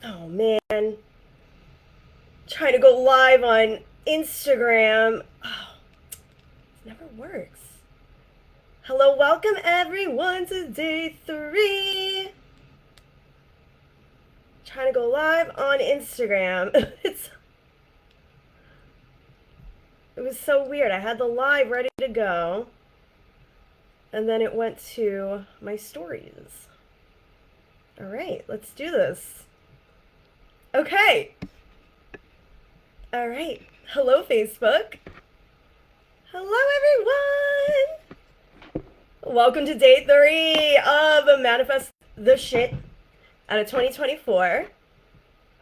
Oh man, trying to go live on Instagram. Oh, it never works. Hello, welcome everyone to day 3. Trying to go live on Instagram. It was so weird. I had the live ready to go, and then it went to my stories. All right, let's do this. Okay. All right. Hello, Facebook. Hello, everyone. Welcome to day 3 of Manifest the Shit out of 2024.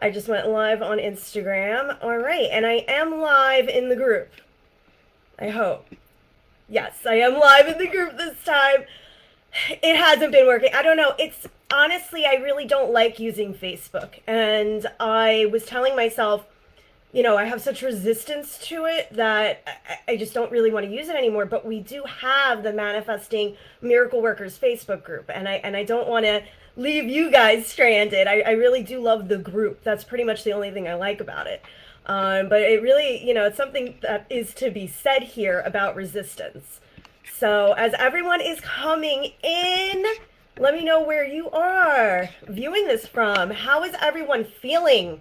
I just went live on Instagram. All right, and I am live in the group. I hope. Yes, I am live in the group this time. It hasn't been working. I don't know. It's honestly, I really don't like using Facebook. And I was telling myself, I have such resistance to it that I just don't really want to use it anymore. But we do have the Manifesting Miracle Workers Facebook group, and I don't want to leave you guys stranded. I really do love the group. That's pretty much the only thing I like about it. But it really, it's something that is to be said here about resistance. So as everyone is coming in, let me know where you are viewing this from. How is everyone feeling?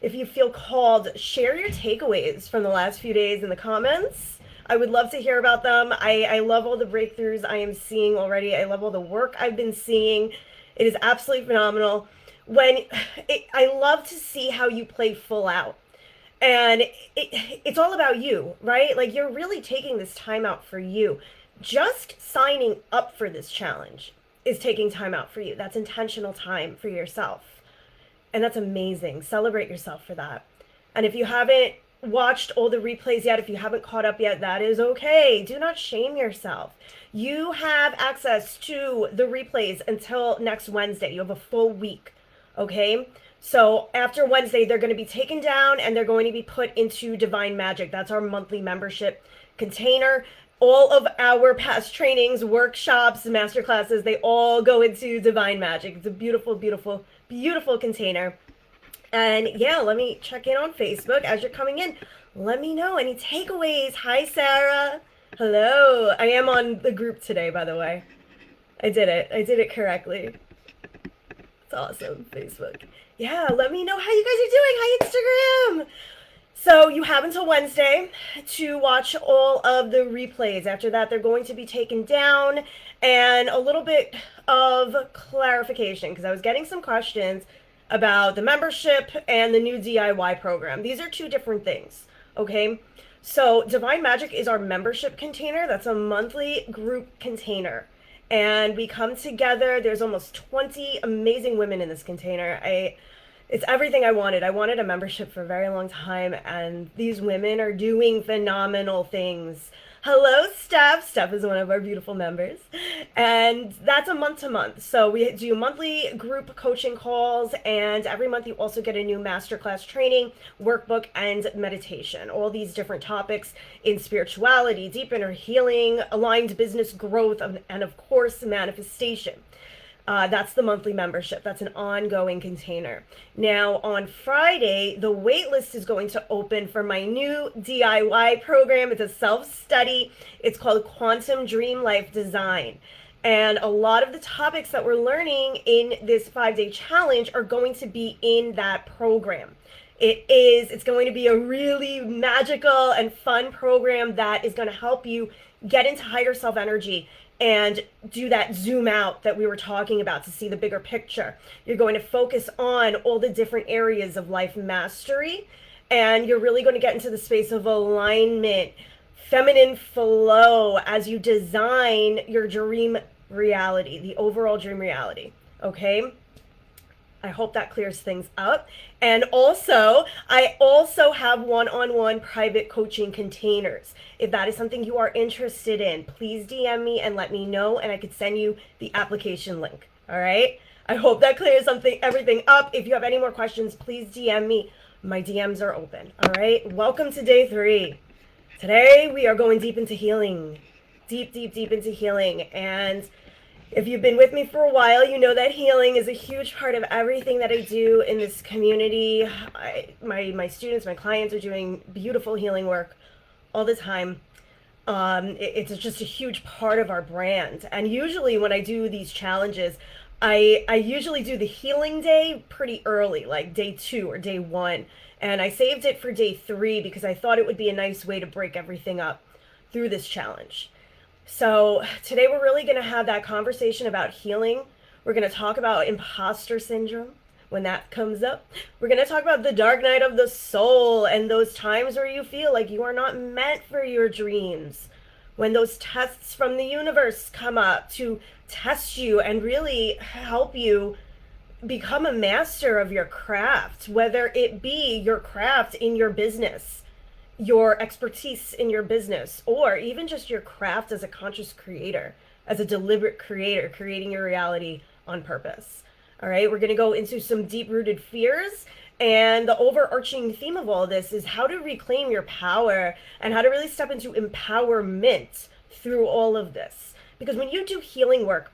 If you feel called, share your takeaways from the last few days in the comments. I would love to hear about them. I love all the breakthroughs I am seeing already. I love all the work I've been seeing. It is absolutely phenomenal. I love to see how you play full out. And it's all about you, right? Like, you're really taking this time out for you. Just signing up for this challenge is taking time out for you. That's intentional time for yourself. And that's amazing. Celebrate yourself for that. And if you haven't watched all the replays yet, if you haven't caught up yet, that is okay. Do not shame yourself. You have access to the replays until next Wednesday. You have a full week, okay? So after Wednesday, they're going to be taken down and they're going to be put into Divine Magic. That's our monthly membership container. All of our past trainings, workshops, masterclasses, they all go into Divine Magic. It's a beautiful, beautiful, beautiful container. And yeah, let me check in on Facebook as you're coming in. Let me know any takeaways. Hi, Sarah. Hello. I am on the group today, by the way. I did it correctly. It's awesome, Facebook. Yeah, let me know how you guys are doing. Hi, Instagram. So you have until Wednesday to watch all of the replays. After that, they're going to be taken down. And a little bit of clarification, because I was getting some questions about the membership and the new DIY program. These are two different things, okay? So Divine Magic is our membership container. That's a monthly group container. And we come together. There's almost 20 amazing women in this container. It's everything I wanted. I wanted a membership for a very long time, and these women are doing phenomenal things. Hello, Steph. Steph is one of our beautiful members. And that's a month-to-month. So we do monthly group coaching calls, and every month you also get a new masterclass training, workbook, and meditation. All these different topics in spirituality, deep inner healing, aligned business growth, and of course, manifestation. That's the monthly membership. That's an ongoing container. Now, on Friday, the waitlist is going to open for my new DIY program. It's a self-study. It's called Quantum Dream Life Design. And a lot of the topics that we're learning in this 5-day challenge are going to be in that program. It's going to be a really magical and fun program that is going to help you get into higher self energy and do that zoom out that we were talking about to see the bigger picture. You're going to focus on all the different areas of life mastery, and you're really going to get into the space of alignment, feminine flow as you design your dream reality, the overall dream reality, okay? I hope that clears things up. And also, I also have one-on-one private coaching containers. If that is something you are interested in, please DM me and let me know, and I could send you the application link. All right? I hope that clears everything up. If you have any more questions, please DM me. My DMs are open. All right? Welcome to day 3. Today, we are going deep into healing. Deep, deep, deep into healing. And If you've been with me for a while, you know that healing is a huge part of everything that I do in this community. My students, my clients are doing beautiful healing work all the time. It's just a huge part of our brand. And usually when I do these challenges, I usually do the healing day pretty early, like day 2 or day 1. And I saved it for day 3 because I thought it would be a nice way to break everything up through this challenge. So today we're really going to have that conversation about healing. We're going to talk about imposter syndrome when that comes up. We're going to talk about the dark night of the soul and those times where you feel like you are not meant for your dreams. When those tests from the universe come up to test you and really help you become a master of your craft, whether it be your craft in your business, your expertise in your business, or even just your craft as a conscious creator, as a deliberate creator, creating your reality on purpose. All right, we're going to go into some deep-rooted fears, and the overarching theme of all this is how to reclaim your power and how to really step into empowerment through all of this. Because when you do healing work,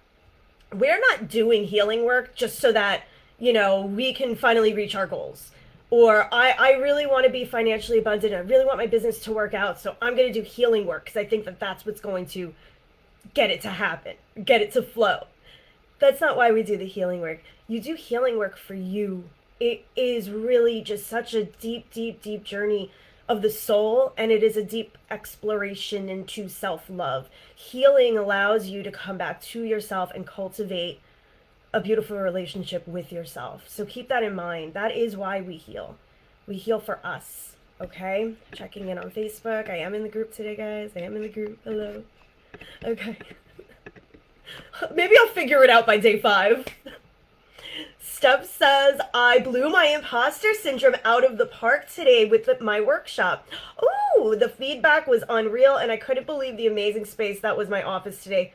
we're not doing healing work just so that, we can finally reach our goals. Or I really want to be financially abundant. I really want my business to work out. So I'm going to do healing work because I think that that's what's going to get it to happen, get it to flow. That's not why we do the healing work. You do healing work for you. It is really just such a deep, deep, deep journey of the soul. And it is a deep exploration into self-love. Healing allows you to come back to yourself and cultivate a beautiful relationship with yourself. So keep that in mind. That is why we heal. We heal for us. Okay? Checking in on Facebook. I am in the group today, guys. I am in the group. Hello. Okay. Maybe I'll figure it out by day 5. Steph says, I blew my imposter syndrome out of the park today with my workshop. Oh, the feedback was unreal, and I couldn't believe the amazing space that was my office today.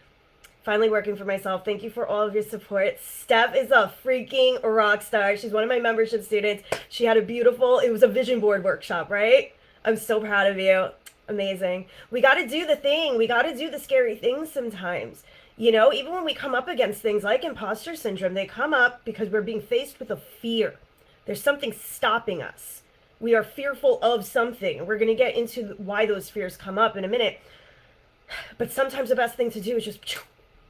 Finally working for myself. Thank you for all of your support. Steph is a freaking rock star. She's one of my membership students. She had it was a vision board workshop, right? I'm so proud of you. Amazing. We got to do the thing. We got to do the scary things sometimes. Even when we come up against things like imposter syndrome, they come up because we're being faced with a fear. There's something stopping us. We are fearful of something. We're going to get into why those fears come up in a minute. But sometimes the best thing to do is just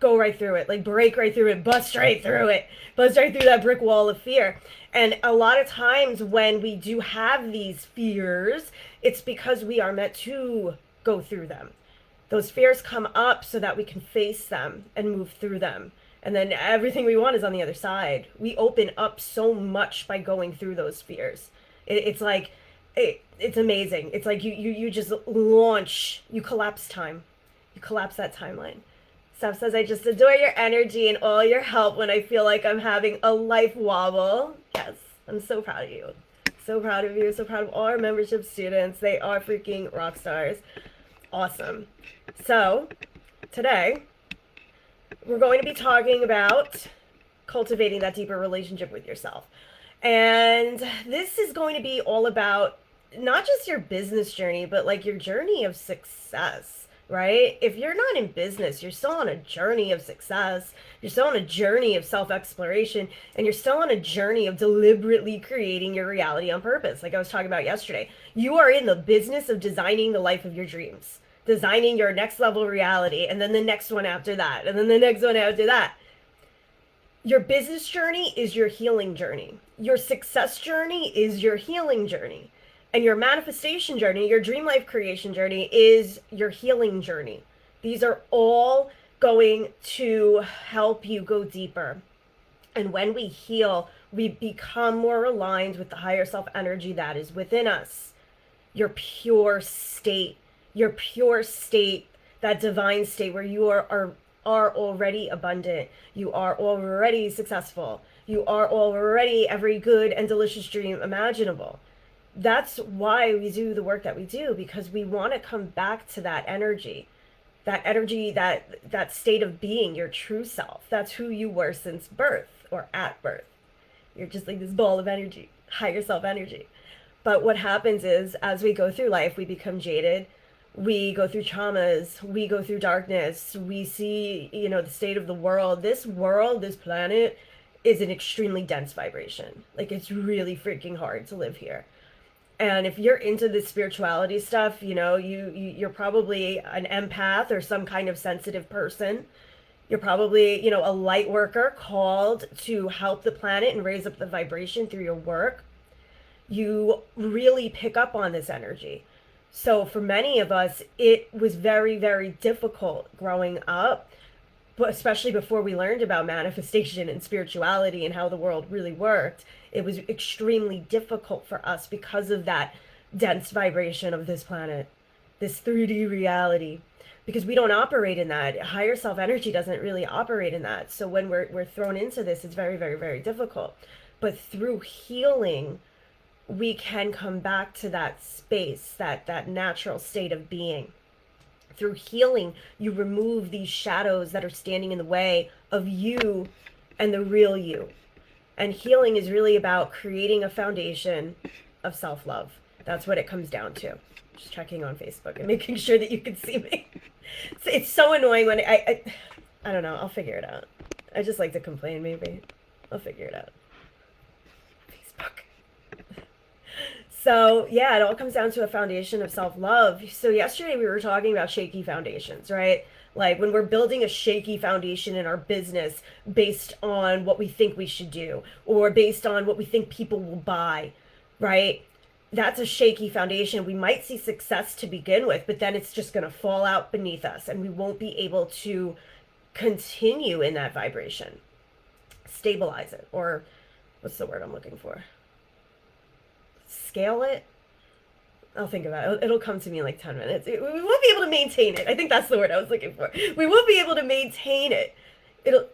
go right through it, like break right through it, bust right through that brick wall of fear. And a lot of times when we do have these fears, it's because we are meant to go through them. Those fears come up so that we can face them and move through them. And then everything we want is on the other side. We open up so much by going through those fears. It's amazing. It's like you just launch, you collapse time. You collapse that timeline. Steph says, I just adore your energy and all your help when I feel like I'm having a life wobble. Yes, I'm so proud of you. So proud of you. So proud of all our membership students. They are freaking rock stars. Awesome. So today we're going to be talking about cultivating that deeper relationship with yourself. And this is going to be all about not just your business journey, but like your journey of success. Right? If you're not in business, you're still on a journey of success. You're still on a journey of self-exploration, and you're still on a journey of deliberately creating your reality on purpose. Like I was talking about yesterday, you are in the business of designing the life of your dreams, designing your next level reality, and then the next one after that, and then the next one after that. Your business journey is your healing journey. Your success journey is your healing journey. And your manifestation journey, your dream life creation journey is your healing journey. These are all going to help you go deeper. And when we heal, we become more aligned with the higher self energy that is within us. Your pure state, that divine state where you are already abundant. You are already successful. You are already every good and delicious dream imaginable. That's why we do the work that we do, because we want to come back to that energy, that state of being, your true self. That's who you were since birth or at birth. You're just like this ball of energy, higher self energy. But what happens is, as we go through life, we become jaded. We go through traumas, we go through darkness, we see, the state of the world. This world, this planet is an extremely dense vibration. Like, it's really freaking hard to live here. And if you're into the spirituality stuff, you're probably an empath or some kind of sensitive person. You're probably, a light worker called to help the planet and raise up the vibration through your work. You really pick up on this energy. So for many of us, it was very, very difficult growing up, but especially before we learned about manifestation and spirituality and how the world really worked. It was extremely difficult for us because of that dense vibration of this planet, this 3D reality, because we don't operate in that. Higher self energy doesn't really operate in that. So when we're thrown into this, it's very, very, very difficult. But through healing, we can come back to that space, that natural state of being. Through healing, you remove these shadows that are standing in the way of you and the real you. And healing is really about creating a foundation of self-love. That's what it comes down to. Just checking on Facebook and making sure that you can see me. It's so annoying when I don't know. I'll figure it out. I just like to complain, maybe. I'll figure it out. Facebook. So, yeah, it all comes down to a foundation of self-love. So yesterday we were talking about shaky foundations, right? Like when we're building a shaky foundation in our business based on what we think we should do or based on what we think people will buy, right? That's a shaky foundation. We might see success to begin with, but then it's just going to fall out beneath us and we won't be able to continue in that vibration. Stabilize it, or what's the word I'm looking for? Scale it. I'll think about it. It'll come to me in like 10 minutes. We won't be able to maintain it. I think that's the word I was looking for. We won't be able to maintain it. It'll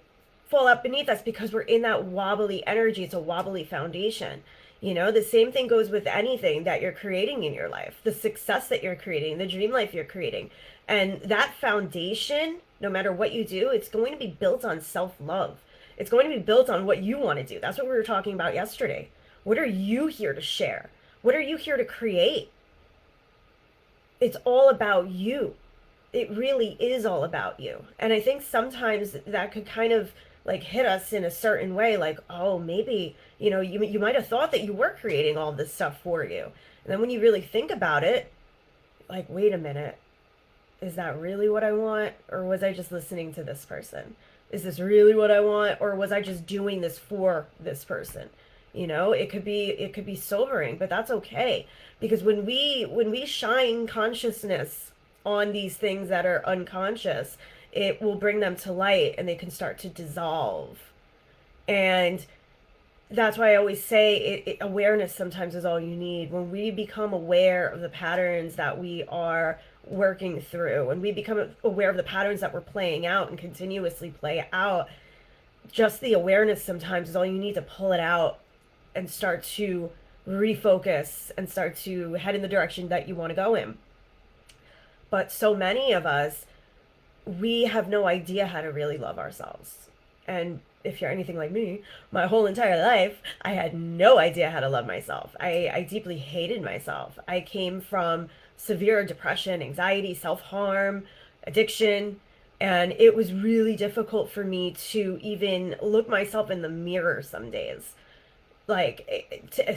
fall out beneath us because we're in that wobbly energy. It's a wobbly foundation. The same thing goes with anything that you're creating in your life, the success that you're creating, the dream life you're creating. And that foundation, no matter what you do, it's going to be built on self-love. It's going to be built on what you want to do. That's what we were talking about yesterday. What are you here to share? What are you here to create? It's all about you. It really is all about you. And I think sometimes that could kind of like hit us in a certain way, like, oh, maybe, you might have thought that you were creating all this stuff for you. And then when you really think about it, like, wait a minute, is that really what I want? Or was I just listening to this person? Is this really what I want? Or was I just doing this for this person? It could be sobering, but that's okay. Because when we shine consciousness on these things that are unconscious, it will bring them to light and they can start to dissolve. And that's why I always say awareness sometimes is all you need. When we become aware of the patterns that we are working through, when we become aware of the patterns that we're playing out and continuously play out, just the awareness sometimes is all you need to pull it out and start to refocus and start to head in the direction that you want to go in. But so many of us, we have no idea how to really love ourselves. And if you're anything like me, my whole entire life, I had no idea how to love myself. I deeply hated myself. I came from severe depression, anxiety, self-harm, addiction, and it was really difficult for me to even look myself in the mirror some days.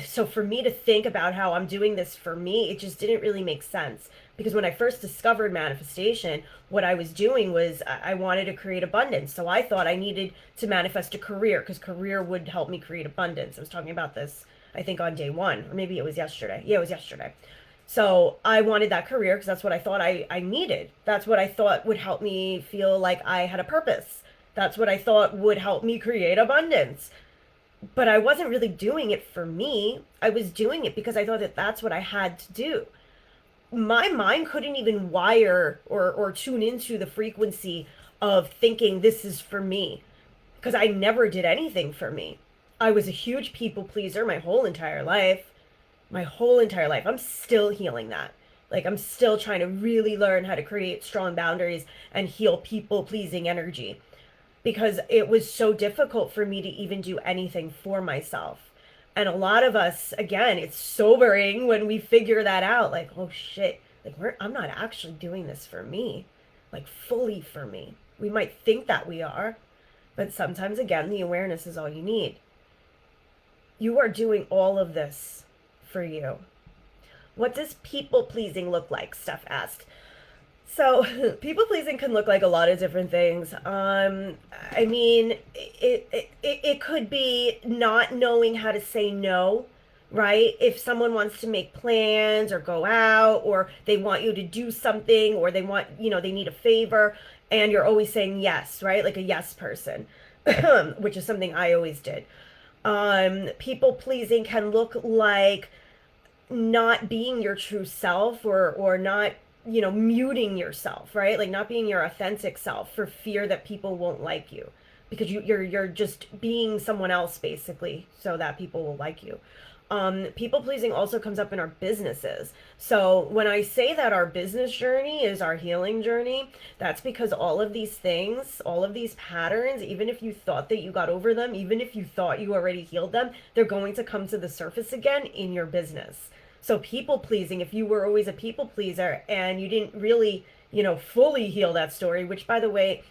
So for me to think about how I'm doing this for me, it just didn't really make sense. Because when I first discovered manifestation, what I was doing was I wanted to create abundance. So I thought I needed to manifest a career because career would help me create abundance. I was talking about this, I think, on day one, or maybe it was yesterday. Yeah, it was yesterday. So I wanted that career because that's what I thought I needed. That's what I thought would help me feel like I had a purpose. That's what I thought would help me create abundance. But I wasn't really doing it for me. I was doing it because I thought that that's what I had to do. My mind couldn't even wire or tune into the frequency of thinking this is for me because I never did anything for me. I was a huge people pleaser my whole entire life. My whole entire life. I'm still healing that. Like, I'm still trying to really learn how to create strong boundaries and heal people pleasing energy, because it was so difficult for me to even do anything for myself. And a lot of us, again, it's sobering when we figure that out. Like, oh shit, Like, I'm not actually doing this for me, like fully for me. We might think that we are, but sometimes, again, the awareness is all you need. You are doing all of this for you. What does people pleasing look like? Steph asked. So, people pleasing can look like a lot of different things. I mean, it could be not knowing how to say no, right? If someone wants to make plans or go out, or they want you to do something, or they want, they need a favor, and you're always saying yes, right? Like a yes person, which is something I always did. People pleasing can look like not being your true self, or not, muting yourself, right? Like not being your authentic self for fear that people won't like you, because you're just being someone else basically so that people will like you. People pleasing also comes up in our businesses. So when I say that our business journey is our healing journey, that's because all of these things, all of these patterns, even if you thought that you got over them, even if you thought you already healed them, they're going to come to the surface again in your business. So people pleasing, if you were always a people pleaser and you didn't really, fully heal that story, which by the way,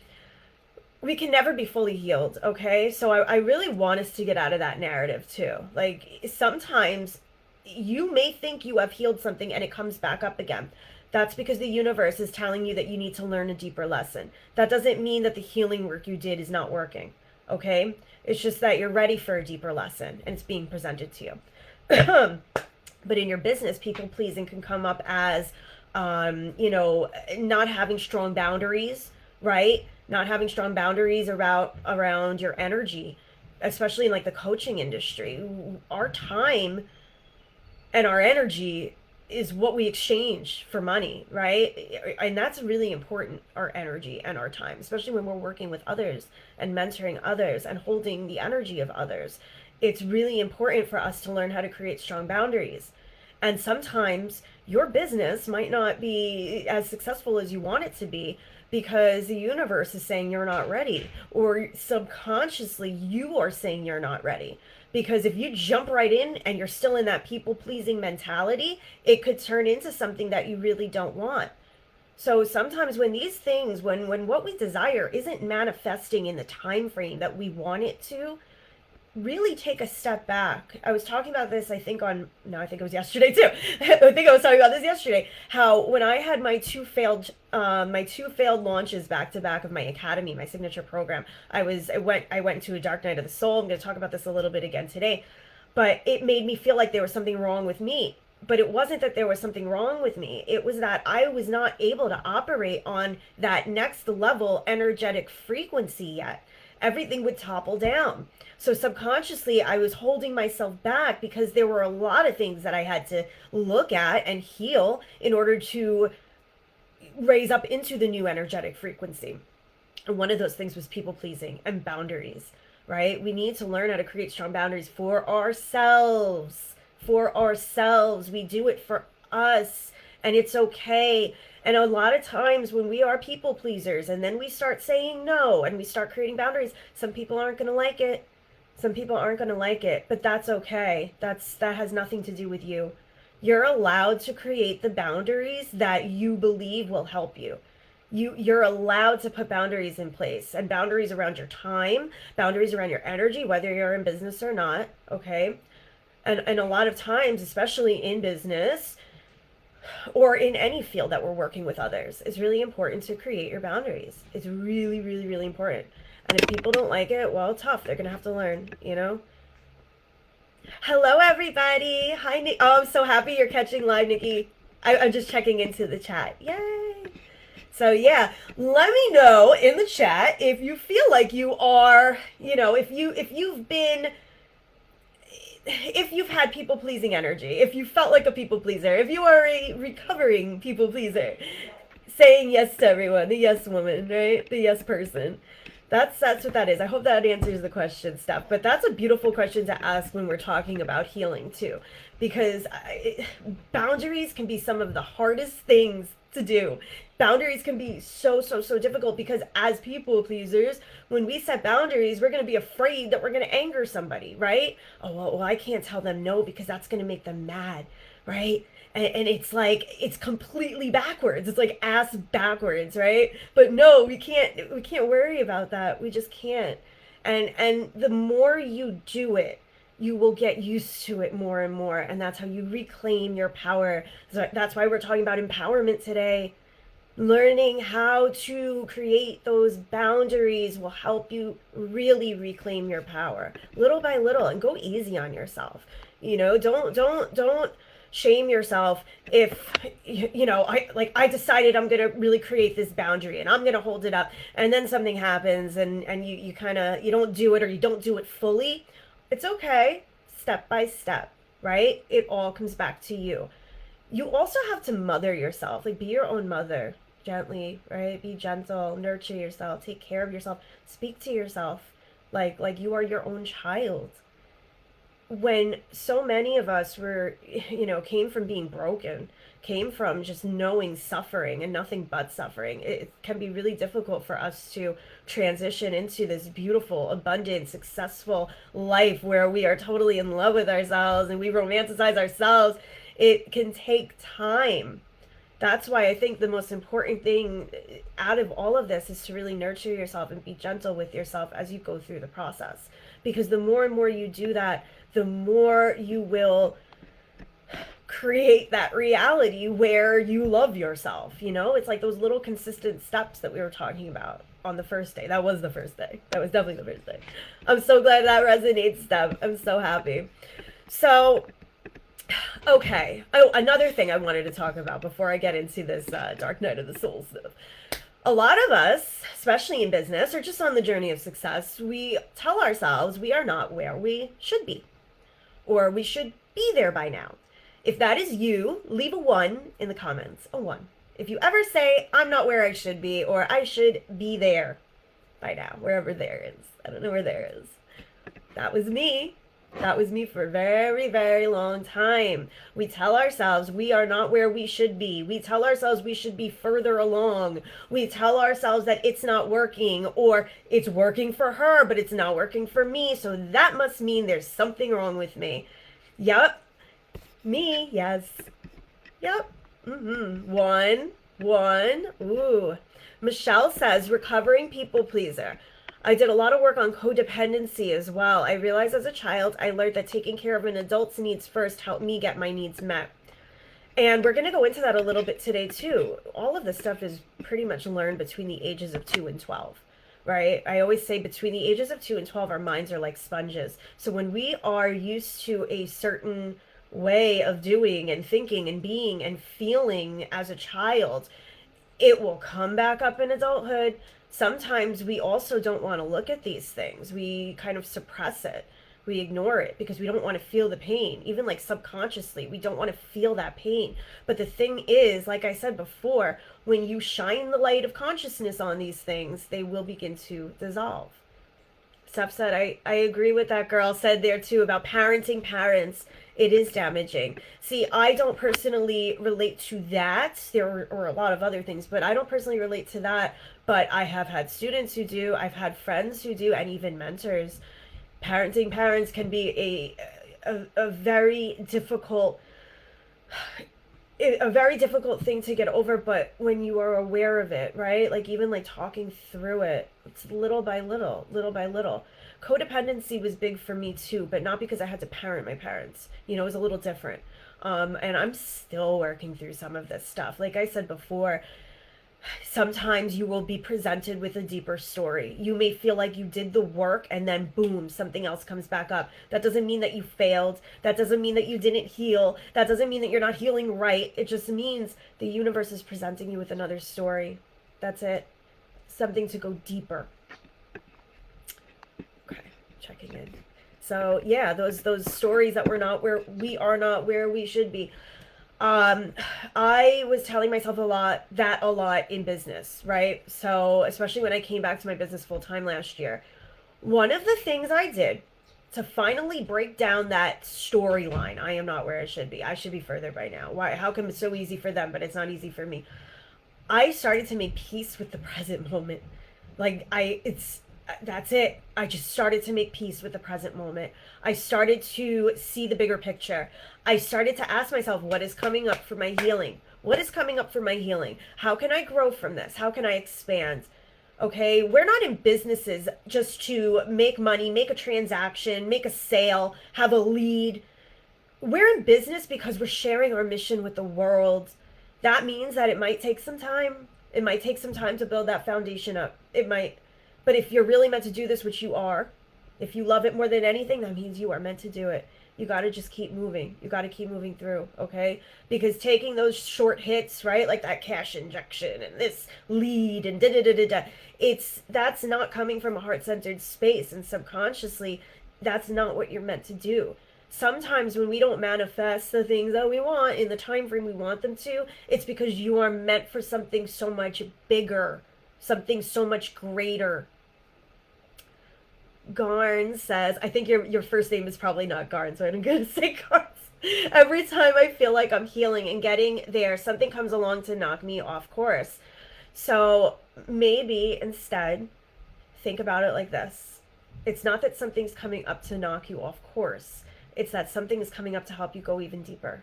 we can never be fully healed, okay? So I really want us to get out of that narrative too. Like sometimes you may think you have healed something and it comes back up again. That's because the universe is telling you that you need to learn a deeper lesson. That doesn't mean that the healing work you did is not working, okay? It's just that you're ready for a deeper lesson and it's being presented to you. But in your business, people pleasing can come up as, not having strong boundaries, right? Not having strong boundaries around your energy, especially in like the coaching industry. Our time and our energy is what we exchange for money, right? And that's really important, our energy and our time, especially when we're working with others and mentoring others and holding the energy of others. It's really important for us to learn how to create strong boundaries. And sometimes your business might not be as successful as you want it to be because the universe is saying you're not ready, or subconsciously you are saying you're not ready. Because if you jump right in and you're still in that people pleasing mentality, it could turn into something that you really don't want. So sometimes when these things, when what we desire isn't manifesting in the time frame that we want it to, really take a step back. I was talking about this, I think it was yesterday too. I think I was talking about this yesterday. How when I had my two failed launches back to back of my academy, my signature program, I went to a dark night of the soul. I'm going to talk about this a little bit again today, but it made me feel like there was something wrong with me. But it wasn't that there was something wrong with me. It was that I was not able to operate on that next level energetic frequency yet. Everything would topple down. So subconsciously, I was holding myself back because there were a lot of things that I had to look at and heal in order to raise up into the new energetic frequency. And one of those things was people pleasing and boundaries, right? We need to learn how to create strong boundaries for ourselves. For ourselves. We do it for us, and it's okay. And a lot of times when we are people pleasers and then we start saying no and we start creating boundaries, some people aren't going to like it. Some people aren't going to like it, but that's okay. That has nothing to do with you. You're allowed to create the boundaries that you believe will help you. You're allowed to put boundaries in place, and boundaries around your time, boundaries around your energy, whether you're in business or not, okay? And a lot of times, especially in business, or in any field that we're working with others, it's really important to create your boundaries. It's really, really, really important. And if people don't like it, well, tough. They're going to have to learn, Hello, everybody. Hi, Nick. Oh, I'm so happy you're catching live, Nikki. I'm just checking into the chat. Yay. So, yeah, let me know in the chat if you feel like you are, if you've had people-pleasing energy, if you felt like a people-pleaser, if you are a recovering people-pleaser, saying yes to everyone, the yes woman, right? The yes person. That's what that is. I hope that answers the question, Steph. But that's a beautiful question to ask when we're talking about healing, too. Because boundaries can be some of the hardest things to do. Boundaries can be so difficult because as people pleasers, when we set boundaries, we're going to be afraid that we're going to anger somebody, right? Oh, well, I can't tell them no because that's going to make them mad, right? And it's like it's completely backwards. It's like ass backwards, right? But no, we can't worry about that. We just can't. And the more you do it, you will get used to it more and more, and that's how you reclaim your power. So that's why we're talking about empowerment today. Learning how to create those boundaries will help you really reclaim your power little by little, and go easy on yourself. Don't shame yourself if I decided I'm going to really create this boundary and I'm going to hold it up, and then something happens and you kind of you don't do it, or you don't do it fully. It's okay. Step by step, right? It all comes back to you. You also have to mother yourself, like be your own mother gently, right? Be gentle, nurture yourself, take care of yourself, speak to yourself like you are your own child. When so many of us were, came from being broken, came from just knowing suffering and nothing but suffering, it can be really difficult for us to transition into this beautiful, abundant, successful life where we are totally in love with ourselves and we romanticize ourselves. It can take time. That's why I think the most important thing out of all of this is to really nurture yourself and be gentle with yourself as you go through the process. Because the more and more you do that, the more you will create that reality where you love yourself. It's like those little consistent steps that we were talking about on the first day. That was the first day. That was definitely the first day. I'm so glad that resonates, Steph. I'm so happy. So, okay. Oh, another thing I wanted to talk about before I get into this dark night of the soul stuff. A lot of us, especially in business or just on the journey of success, we tell ourselves we are not where we should be, or we should be there by now. If that is you, leave a 1 in the comments. A 1. If you ever say, I'm not where I should be, or I should be there by now, wherever there is. I don't know where there is. That was me. That was me for a very, very long time. We tell ourselves we are not where we should be. We tell ourselves we should be further along. We tell ourselves that it's not working, or it's working for her, but it's not working for me. So that must mean there's something wrong with me. Yep. Me. Yes. Yep. One. Ooh. Michelle says, recovering people pleaser. I did a lot of work on codependency as well. I realized as a child, I learned that taking care of an adult's needs first helped me get my needs met. And we're going to go into that a little bit today too. All of this stuff is pretty much learned between the ages of 2 and 12, right? I always say between the ages of 2 and 12, our minds are like sponges. So when we are used to a certain way of doing and thinking and being and feeling as a child, it will come back up in adulthood. Sometimes we also don't want to look at these things. We kind of suppress it. We ignore it because we don't want to feel the pain. Even like subconsciously, we don't want to feel that pain. But the thing is, like I said before, when you shine the light of consciousness on these things, they will begin to dissolve. Steph said, I agree with that girl said there too about parenting parents. It is damaging. See, I don't personally relate to that. There are a lot of other things, but I don't personally relate to that. But I have had students who do. I've had friends who do, and even mentors. Parenting parents can be a very difficult thing to get over, but when you are aware of it, right? Like even like talking through it, it's little by little, little by little. Codependency was big for me too, but not because I had to parent my parents. It was a little different. And I'm still working through some of this stuff. Like I said before, sometimes you will be presented with a deeper story. You may feel like you did the work and then boom, something else comes back up. That doesn't mean that you failed. That doesn't mean that you didn't heal. That doesn't mean that you're not healing right. It just means the universe is presenting you with another story. That's it. Something to go deeper. Okay, checking in. So yeah, those stories that we are not where we should be. I was telling myself a lot in business, right? So especially when I came back to my business full time last year, one of the things I did to finally break down that storyline, I am not where I should be. I should be further by now. Why? How come it's so easy for them, but it's not easy for me? I started to make peace with the present moment. Like that's it. I just started to make peace with the present moment. I started to see the bigger picture. I started to ask myself, what is coming up for my healing? What is coming up for my healing? How can I grow from this? How can I expand? Okay, we're not in businesses just to make money, make a transaction, make a sale, have a lead. We're in business because we're sharing our mission with the world. That means that it might take some time. It might take some time to build that foundation up. It might. But if you're really meant to do this, which you are, if you love it more than anything, that means you are meant to do it. You got to just keep moving. You got to keep moving through, okay? Because taking those short hits, right? Like that cash injection and this lead and da da da da da. That's not coming from a heart-centered space, and subconsciously that's not what you're meant to do. Sometimes when we don't manifest the things that we want in the time frame we want them to, it's because you are meant for something so much bigger, something so much greater. Garn says, I think your first name is probably not Garn, so I'm gonna say Garn. Every time I feel like I'm healing and getting there, something comes along to knock me off course. So maybe instead, think about it like this. It's not that something's coming up to knock you off course. It's that something is coming up to help you go even deeper.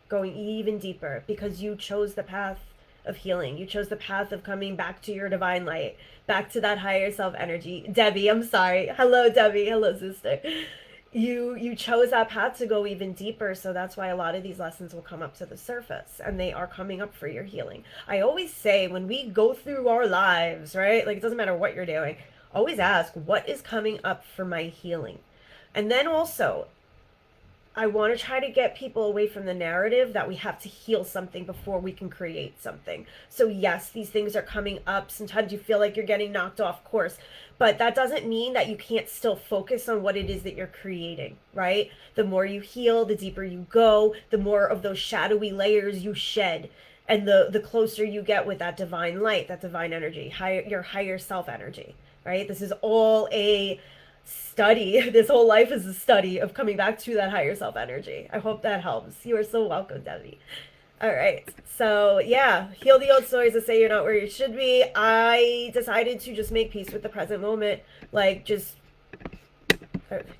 Going even deeper because you chose the path of healing. You chose the path of coming back to your divine light, back to that higher self energy. Debbie, I'm sorry. Hello, Debbie. Hello, sister. You chose that path to go even deeper, so that's why a lot of these lessons will come up to the surface, and they are coming up for your healing. I always say when we go through our lives, right? Like, it doesn't matter what you're doing. Always ask, what is coming up for my healing? And then also, I want to try to get people away from the narrative that we have to heal something before we can create something. So yes, these things are coming up. Sometimes you feel like you're getting knocked off course, but that doesn't mean that you can't still focus on what it is that you're creating, right? The more you heal, the deeper you go, the more of those shadowy layers you shed, and the closer you get with that divine light, that divine energy, your higher self energy, right? This is all a study. This whole life is a study of coming back to that higher self energy. I hope that helps. You are so welcome, Debbie. All right. So yeah, heal the old stories that say you're not where you should be. I decided to just make peace with the present moment. Like, just,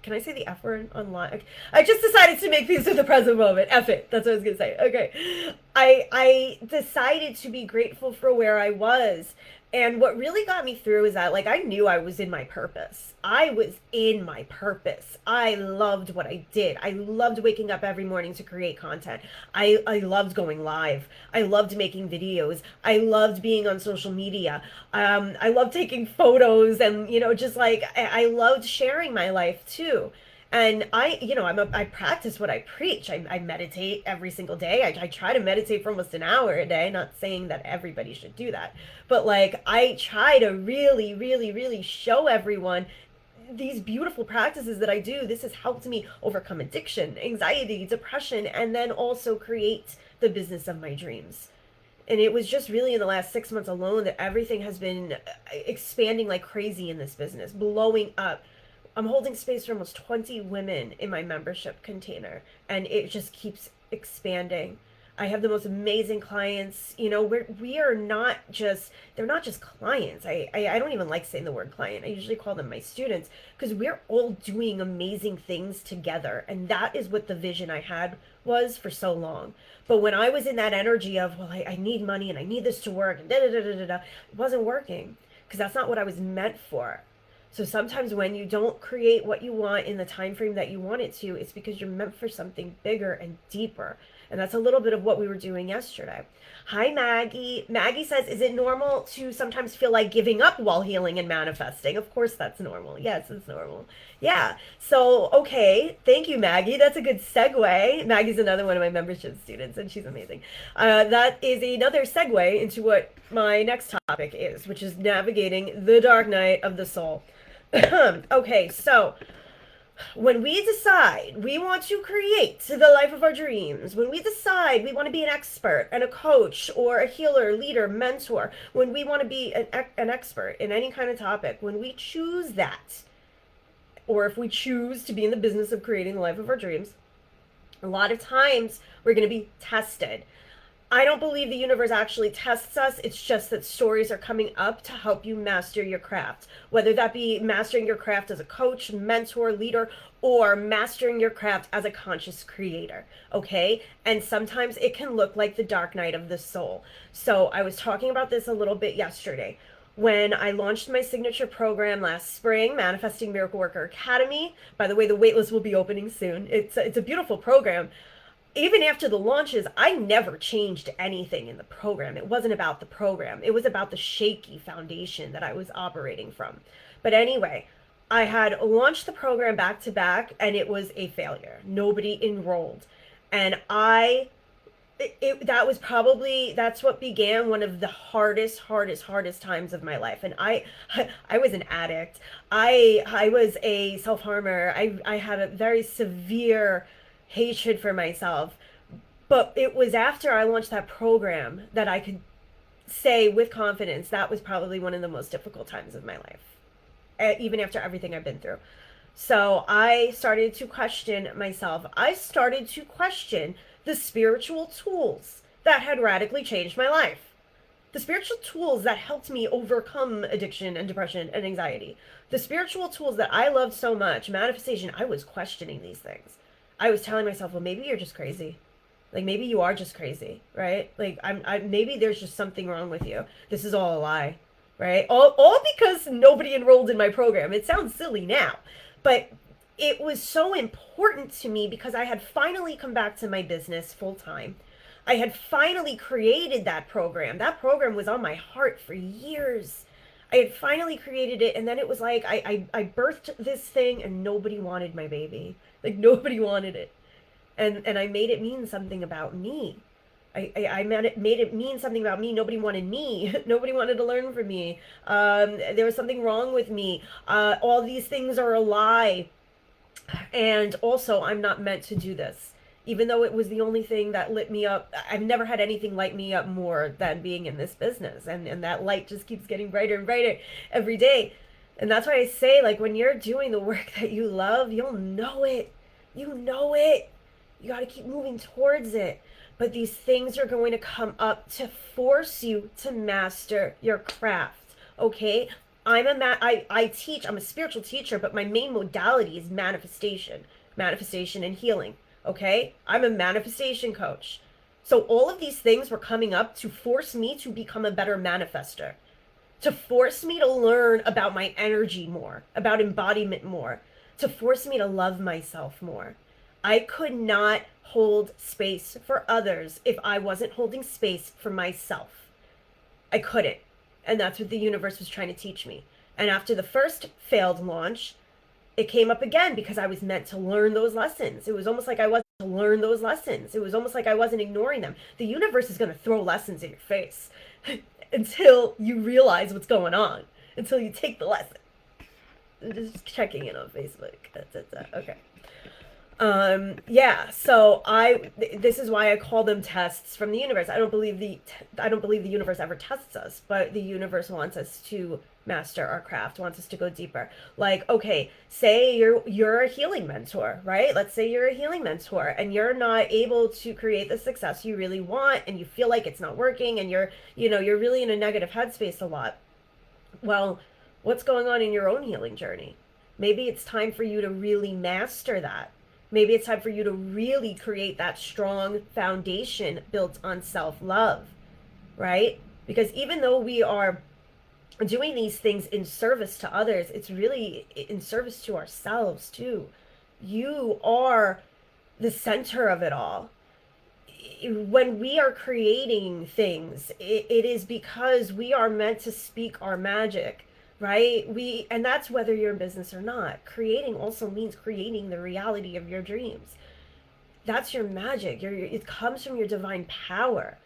can I say the F word online? I just decided to make peace with the present moment. F it. That's what I was gonna say. Okay. I decided to be grateful for where I was. And what really got me through is that, like, I knew I was in my purpose. I was in my purpose. I loved what I did. I loved waking up every morning to create content. I loved going live. I loved making videos. I loved being on social media. I loved taking photos and, just like, I loved sharing my life too. And I practice what I preach. I meditate every single day. I try to meditate for almost an hour a day. Not saying that everybody should do that, but like, I try to really, really, really show everyone these beautiful practices that I do. This has helped me overcome addiction, anxiety, depression, and then also create the business of my dreams. And it was just really in the last 6 months alone that everything has been expanding like crazy in this business, blowing up. I'm holding space for almost 20 women in my membership container, and it just keeps expanding. I have the most amazing clients. We are not just, they're not just clients. I don't even like saying the word client. I usually call them my students, because we're all doing amazing things together. And that is what the vision I had was for so long. But when I was in that energy of, well, I need money and I need this to work, and da da da da da, it wasn't working, because that's not what I was meant for. So sometimes when you don't create what you want in the time frame that you want it to, it's because you're meant for something bigger and deeper. And that's a little bit of what we were doing yesterday. Hi, Maggie. Maggie says, is it normal to sometimes feel like giving up while healing and manifesting? Of course that's normal. Yes, it's normal. Yeah. So, okay. Thank you, Maggie. That's a good segue. Maggie's another one of my membership students, and she's amazing. That is another segue into what my next topic is, which is navigating the dark night of the soul. Okay, so when we decide we want to create the life of our dreams, when we decide we want to be an expert and a coach or a healer, leader, mentor, when we want to be an expert in any kind of topic, when we choose that, or if we choose to be in the business of creating the life of our dreams, a lot of times we're going to be tested. I don't believe the universe actually tests us. It's just that stories are coming up to help you master your craft. Whether that be mastering your craft as a coach, mentor, leader, or mastering your craft as a conscious creator. Okay? And sometimes it can look like the dark night of the soul. So I was talking about this a little bit yesterday when I launched my signature program last spring, Manifesting Miracle Worker Academy. By the way, the waitlist will be opening soon. It's a beautiful program. Even after the launches, I never changed anything in the program. It wasn't about the program. It was about the shaky foundation that I was operating from. But anyway, I had launched the program back to back and it was a failure. Nobody enrolled. And that's what began one of the hardest times of my life. And I was an addict. I was a self-harmer. I had a very severe hatred for myself. But it was after I launched that program that I could say with confidence that was probably one of the most difficult times of my life, even after everything I've been through. So I started to question myself. I started to question the spiritual tools that had radically changed my life. The spiritual tools that helped me overcome addiction and depression and anxiety. The spiritual tools that I loved so much, manifestation, I was questioning these things. I was telling myself, well, maybe you're just crazy. Like, maybe you are just crazy, right? Like, maybe there's just something wrong with you. This is all a lie, right? All because nobody enrolled in my program. It sounds silly now, but it was so important to me because I had finally come back to my business full time. I had finally created that program. That program was on my heart for years. I had finally created it, and then it was like I birthed this thing and nobody wanted my baby. Like, nobody wanted it. And I made it mean something about me. I made it mean something about me. Nobody wanted me. Nobody wanted to learn from me. There was something wrong with me. All these things are a lie. And also, I'm not meant to do this. Even though it was the only thing that lit me up, I've never had anything light me up more than being in this business. And that light just keeps getting brighter and brighter every day. And that's why I say, like, when you're doing the work that you love, you'll know it. You know it. You got to keep moving towards it. But these things are going to come up to force you to master your craft. Okay? I teach, I'm a spiritual teacher, but my main modality is manifestation and healing. Okay? I'm a manifestation coach. So all of these things were coming up to force me to become a better manifester, to force me to learn about my energy more, about embodiment more, to force me to love myself more. I could not hold space for others if I wasn't holding space for myself. I couldn't. And that's what the universe was trying to teach me. And after the first failed launch, it came up again because I was meant to learn those lessons. It was almost like I wasn't to learn those lessons. It was almost like I wasn't ignoring them. The universe is going to throw lessons in your face until you realize what's going on, until you take the lesson. I'm just checking in on Facebook. That's okay. Yeah, so this is why I call them tests from the universe. I don't believe the universe ever tests us, but the universe wants us to master our craft, wants us to go deeper. Like, okay, say you're a healing mentor, right? Let's say you're a healing mentor and you're not able to create the success you really want and you feel like it's not working and you're really in a negative headspace a lot. Well, what's going on in your own healing journey? Maybe it's time for you to really master that. Maybe it's time for you to really create that strong foundation built on self-love, right? Because even though we are doing these things in service to others, it's really in service to ourselves too. You are the center of it all. When we are creating things, it is because we are meant to speak our magic. Right? And that's whether you're in business or not. Creating also means creating the reality of your dreams. That's your magic. It comes from your divine power.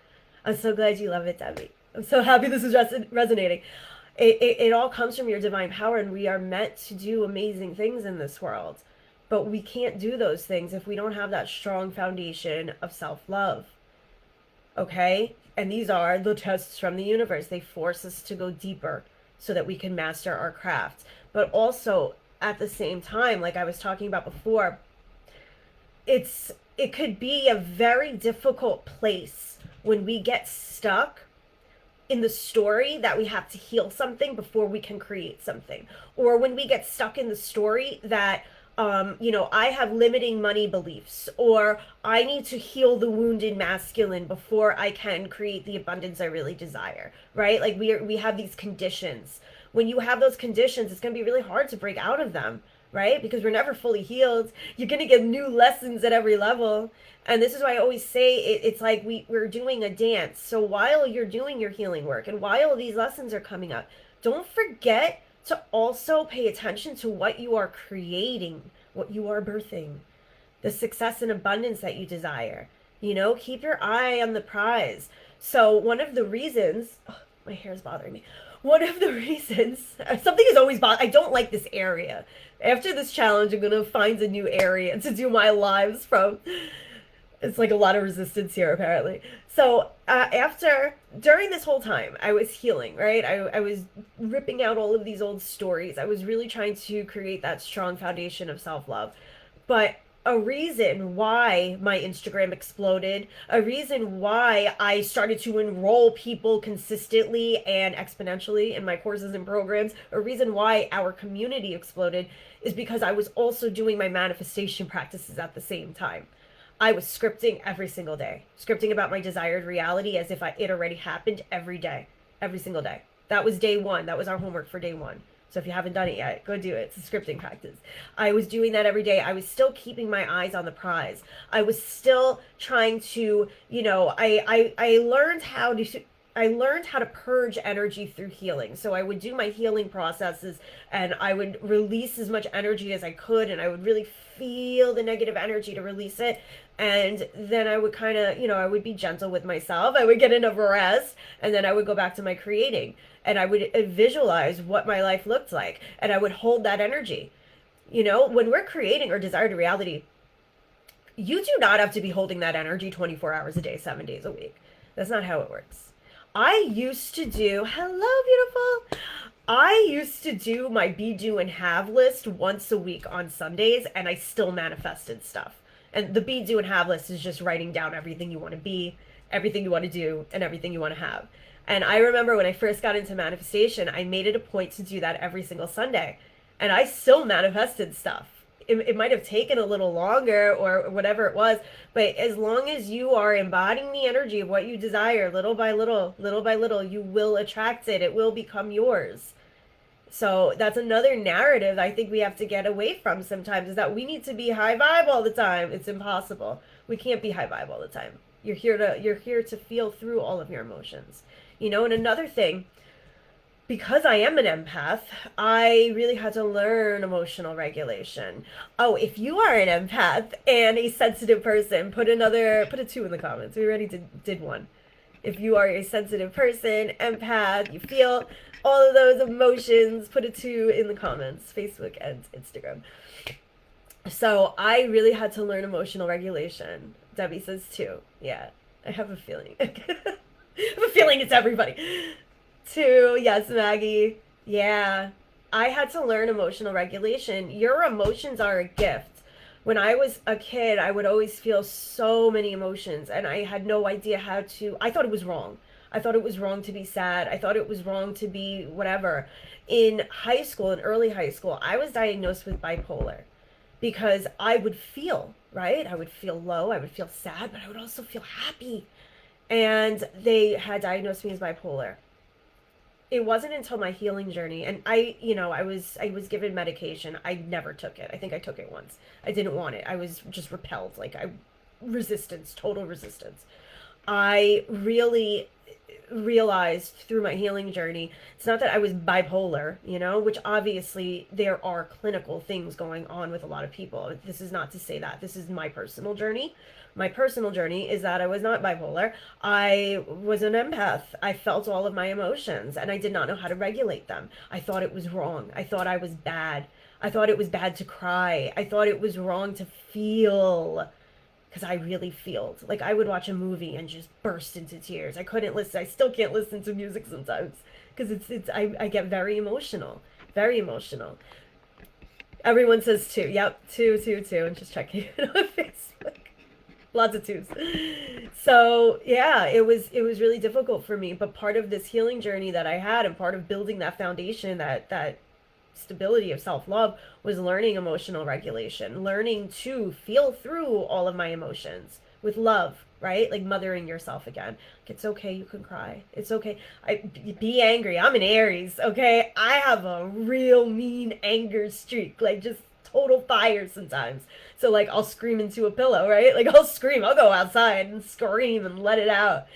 I'm so glad you love it, Debbie. I'm so happy this is resonating. It all comes from your divine power, and we are meant to do amazing things in this world. But we can't do those things if we don't have that strong foundation of self-love. Okay? And these are the tests from the universe. They force us to go deeper, so that we can master our craft. But also, at the same time, like I was talking about before, it could be a very difficult place when we get stuck in the story that we have to heal something before we can create something, or when we get stuck in the story that I have limiting money beliefs, or I need to heal the wounded masculine before I can create the abundance I really desire, right? Like we have these conditions. When you have those conditions, it's going to be really hard to break out of them, right? Because we're never fully healed. You're going to get new lessons at every level. And this is why I always say it's like we're doing a dance. So while you're doing your healing work and while these lessons are coming up, don't forget to also pay attention to what you are creating, what you are birthing, the success and abundance that you desire. Keep your eye on the prize. So one of the reasons, oh, my hair is bothering me. One of the reasons, something is always bothering, I don't like this area. After this challenge, I'm going to find a new area to do my lives from. It's like a lot of resistance here, apparently. So during this whole time, I was healing, right? I was ripping out all of these old stories. I was really trying to create that strong foundation of self-love. But a reason why my Instagram exploded, a reason why I started to enroll people consistently and exponentially in my courses and programs, a reason why our community exploded is because I was also doing my manifestation practices at the same time. I was scripting every single day, scripting about my desired reality as if it already happened every day, every single day. That was day one. That was our homework for day one. So if you haven't done it yet, go do it. It's a scripting practice. I was doing that every day. I was still keeping my eyes on the prize. I was still trying to, I learned how to purge energy through healing. So I would do my healing processes and I would release as much energy as I could, and I would really feel the negative energy to release it. And then I would kind of, I would be gentle with myself. I would get enough rest, and then I would go back to my creating. And I would visualize what my life looked like, and I would hold that energy. When we're creating our desired reality, you do not have to be holding that energy 24 hours a day, 7 days a week. That's not how it works. I used to do, hello, beautiful. I used to do my be, do, and have list once a week on Sundays, and I still manifested stuff. And the be, do, and have list is just writing down everything you want to be, everything you want to do, and everything you want to have. And I remember when I first got into manifestation, I made it a point to do that every single Sunday. And I still manifested stuff. It might have taken a little longer or whatever it was, but as long as you are embodying the energy of what you desire, little by little, you will attract it. It will become yours. So that's another narrative I think we have to get away from sometimes, is that we need to be high vibe all the time. It's impossible. We can't be high vibe all the time. You're here to feel through all of your emotions. And another thing, because I am an empath, I really had to learn emotional regulation. Oh, if you are an empath and a sensitive person, put a 2 in the comments. We already did one. If you are a sensitive person, empath, you feel all of those emotions, put a 2 in the comments, Facebook and Instagram. So I really had to learn emotional regulation. Debbie says 2. Yeah, I have a feeling. I have a feeling it's everybody. 2, yes, Maggie. Yeah, I had to learn emotional regulation. Your emotions are a gift. When I was a kid, I would always feel so many emotions, and I had no idea how to. I thought it was wrong. I thought it was wrong to be sad. I thought it was wrong to be whatever. In high school, in early high school, I was diagnosed with bipolar because I would feel, right? I would feel low, I would feel sad, but I would also feel happy. And they had diagnosed me as bipolar. It wasn't until my healing journey, and I was given medication. I never took it. I think I took it once. I didn't want it. I was just repelled, resistance, total resistance. I really realized through my healing journey, it's not that I was bipolar, which obviously there are clinical things going on with a lot of people. This is not to say that. This is my personal journey. My personal journey is that I was not bipolar. I was an empath. I felt all of my emotions, and I did not know how to regulate them. I thought it was wrong. I thought I was bad. I thought it was bad to cry. I thought it was wrong to feel, because I really felt. Like, I would watch a movie and just burst into tears. I couldn't listen. I still can't listen to music sometimes because I get very emotional. Very emotional. Everyone says 2. Yep, 2. I'm just checking it on Facebook. Lots of twos. So yeah, it was really difficult for me. But part of this healing journey that I had, and part of building that foundation, that stability of self-love, was learning emotional regulation, learning to feel through all of my emotions with love, right? Like mothering yourself again. Like, it's okay, you can cry. It's okay. Be angry. I'm an Aries, okay? I have a real mean anger streak, like just total fire sometimes. So like I'll scream into a pillow, right? Like I'll scream. I'll go outside and scream and let it out.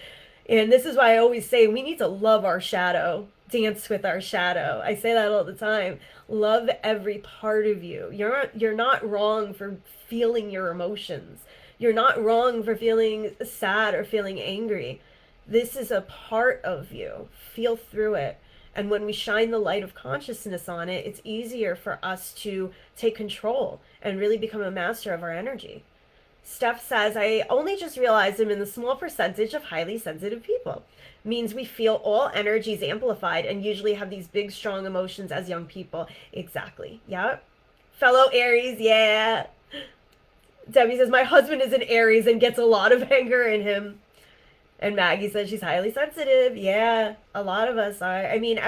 And this is why I always say we need to love our shadow, dance with our shadow. I say that all the time. Love every part of you. You're not wrong for feeling your emotions. You're not wrong for feeling sad or feeling angry. This is a part of you. Feel through it. And when we shine the light of consciousness on it, it's easier for us to take control and really become a master of our energy. Steph says, I only just realized I'm in the small percentage of highly sensitive people. Means we feel all energies amplified and usually have these big, strong emotions as young people. Exactly. Yeah. Fellow Aries, yeah. Debbie says, my husband is an Aries and gets a lot of anger in him. And Maggie says she's highly sensitive. Yeah, a lot of us are. I mean,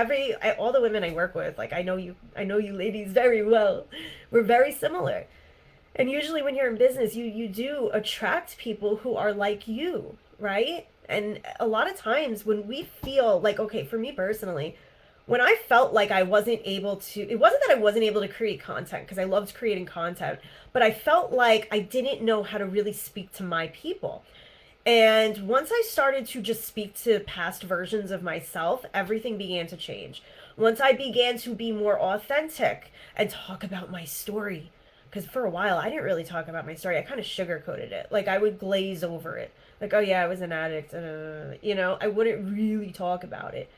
all the women I work with, like I know you ladies very well. We're very similar. And usually when you're in business, you do attract people who are like you, right? And a lot of times when we feel like, okay, for me personally, when I felt like I wasn't able to, it wasn't that I wasn't able to create content because I loved creating content, but I felt like I didn't know how to really speak to my people. And once I started to just speak to past versions of myself, everything began to change. Once I began to be more authentic and talk about my story, because for a while I didn't really talk about my story. I kind of sugarcoated it. Like I would glaze over it. Like, oh yeah, I was an addict. I wouldn't really talk about it.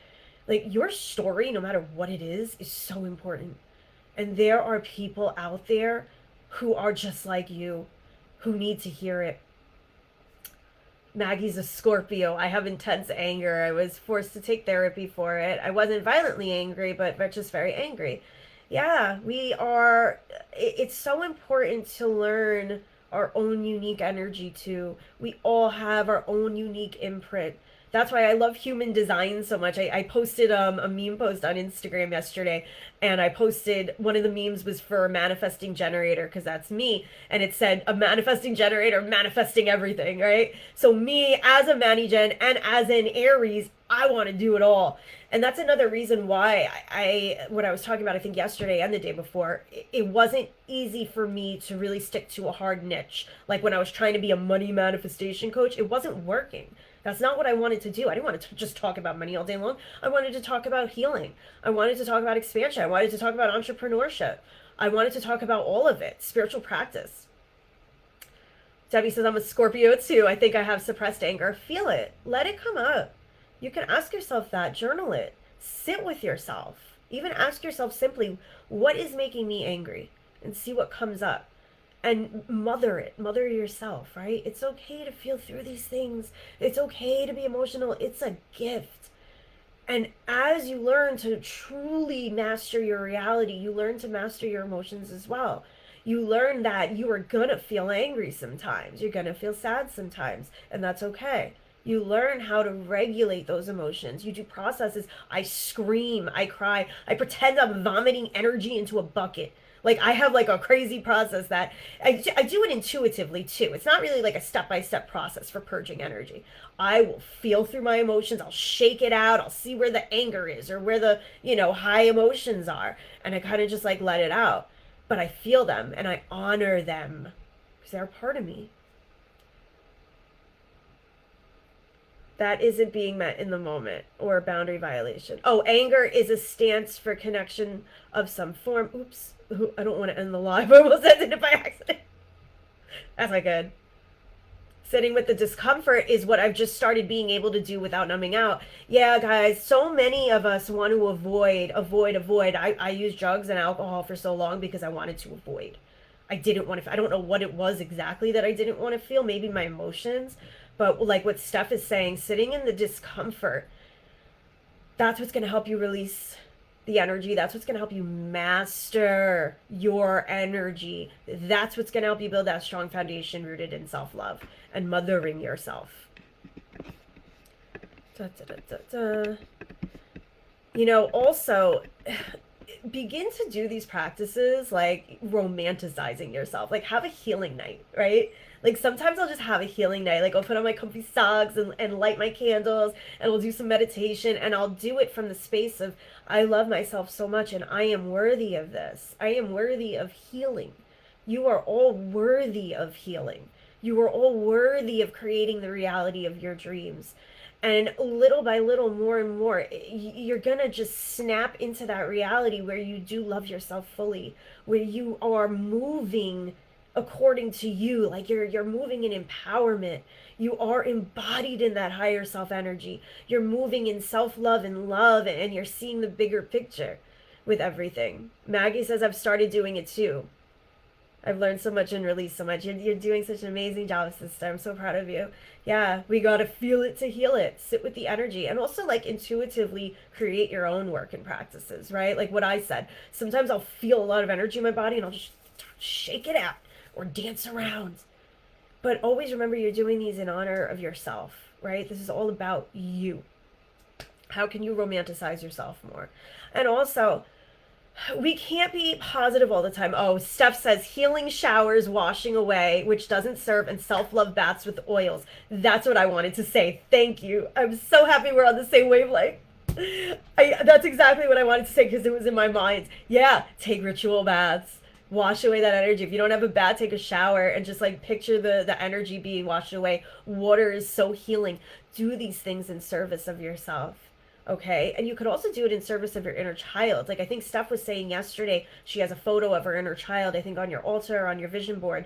Like your story, no matter what it is so important. And there are people out there who are just like you, who need to hear it. Maggie's a Scorpio. I have intense anger. I was forced to take therapy for it. I wasn't violently angry, but just very angry. Yeah, we are. It's so important to learn our own unique energy too. We all have our own unique imprint. That's why I love human design so much. I posted a meme post on Instagram yesterday, and I posted one of the memes was for a manifesting generator because that's me, and it said a manifesting generator manifesting everything, right? So me as a Manny-Gen and as an Aries, I want to do it all. And that's another reason why what I was talking about, I think yesterday and the day before, it wasn't easy for me to really stick to a hard niche. Like when I was trying to be a money manifestation coach, it wasn't working. That's not what I wanted to do. I didn't want to just talk about money all day long. I wanted to talk about healing. I wanted to talk about expansion. I wanted to talk about entrepreneurship. I wanted to talk about all of it, spiritual practice. Debbie says, I'm a Scorpio too. I think I have suppressed anger. Feel it. Let it come up. You can ask yourself that. Journal it. Sit with yourself. Even ask yourself simply, what is making me angry? And see what comes up. And mother yourself, right? It's okay to feel through these things. It's okay to be emotional. It's a gift. And as you learn to truly master your reality, you learn to master your emotions as well. You learn that you are gonna feel angry sometimes. You're gonna feel sad sometimes, and that's okay. You learn how to regulate those emotions. You do processes. I scream, I cry, I pretend I'm vomiting energy into a bucket. Like I have like a crazy process that I do it intuitively too. It's not really like a step-by-step process for purging energy. I will feel through my emotions. I'll shake it out. I'll see where the anger is or where the, high emotions are. And I kind of just like let it out. But I feel them and I honor them because they're a part of me. That isn't being met in the moment or a boundary violation. Oh, anger is a stance for connection of some form. Oops. I don't want to end the live. I almost ended it by accident. That's not good. Sitting with the discomfort is what I've just started being able to do without numbing out. Yeah, guys, so many of us want to avoid. I used drugs and alcohol for so long because I wanted to avoid. I didn't want to, I don't know what it was exactly that I didn't want to feel. Maybe my emotions. But like what Steph is saying, sitting in the discomfort, that's what's going to help you release the energy. That's what's going to help you master your energy. That's what's going to help you build that strong foundation rooted in self-love and mothering yourself. Da, da, da, da, da. You know, also begin to do these practices like romanticizing yourself. Like have a healing night, right? Like sometimes I'll just have a healing night. Like I'll put on my comfy socks and light my candles and we'll do some meditation, and I'll do it from the space of I love myself so much and I am worthy of this. I am worthy of healing. You are all worthy of healing. You are all worthy of creating the reality of your dreams. And little by little, more and more, you're gonna just snap into that reality where you do love yourself fully, where you are moving according to you, like you're moving in empowerment. You are embodied in that higher self energy. You're moving in self-love and love, and you're seeing the bigger picture with everything. Maggie says I've started doing it too. I've learned so much and released so much. You're doing such an amazing job, sister. I'm so proud of you. Yeah, we got to feel it to heal it. Sit with the energy. And also, like, intuitively create your own work and practices, right? Like what I said. Sometimes I'll feel a lot of energy in my body and I'll just shake it out or dance around. But always remember you're doing these in honor of yourself, right? This is all about you. How can you romanticize yourself more? And also, we can't be positive all the time. Oh, Steph says healing showers, washing away, which doesn't serve, and self-love baths with oils. That's what I wanted to say. Thank you. I'm so happy we're on the same wavelength. That's exactly what I wanted to say because it was in my mind. Yeah, take ritual baths. Wash away that energy. If you don't have a bath, take a shower and just like picture the energy being washed away. Water is so healing. Do these things in service of yourself. Okay, and you could also do it in service of your inner child. Like I think Steph was saying yesterday, she has a photo of her inner child, I think on your altar or on your vision board.